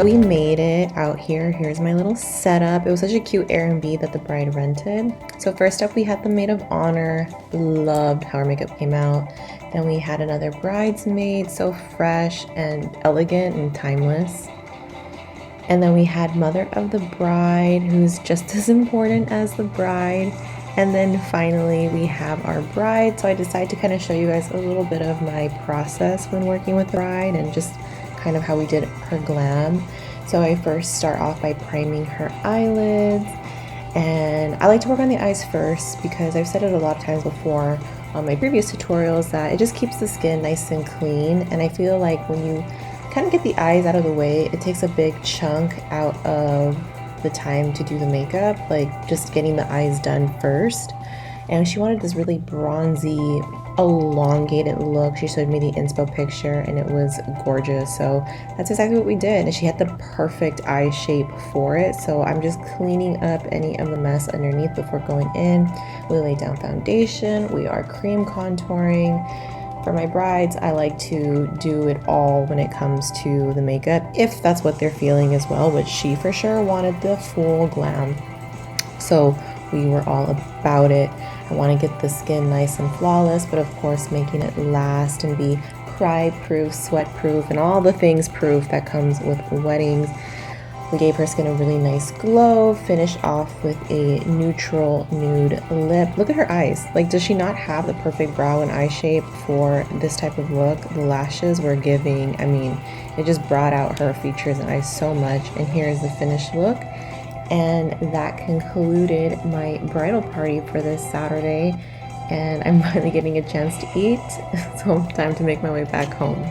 we made it out here. Here's my little setup. It was such a cute Airbnb that the bride rented. So first up, we had the maid of honor. Loved how her makeup came out. Then we had another bridesmaid, so fresh and elegant and timeless. And then we had mother of the bride, who's just as important as the bride. And then finally we have our bride. So I decided to kind of show you guys a little bit of my process when working with the bride and just kind of how we did her glam. So I first start off by priming her eyelids, and I like to work on the eyes first because I've said it a lot of times before on my previous tutorials that it just keeps the skin nice and clean. And I feel like when you kind of get the eyes out of the way, it takes a big chunk out of the time to do the makeup, like just getting the eyes done first. And she wanted this really bronzy, elongated look. She showed me the inspo picture and it was gorgeous. So that's exactly what we did. And she had the perfect eye shape for it. So I'm just cleaning up any of the mess underneath before going in. We lay down foundation. We are cream contouring. For my brides, I like to do it all when it comes to the makeup, if that's what they're feeling as well, which she for sure wanted the full glam. So we were all about it. I want to get the skin nice and flawless, but of course making it last and be cry proof, sweat proof, and all the things proof that comes with weddings. We gave her skin a really nice glow, finished off with a neutral nude lip. Look at her eyes. Like, does she not have the perfect brow and eye shape for this type of look? The lashes were giving, I mean, it just brought out her features and eyes so much. And here's the finished look. And that concluded my bridal party for this Saturday. And I'm finally getting a chance to eat, so time to make my way back home.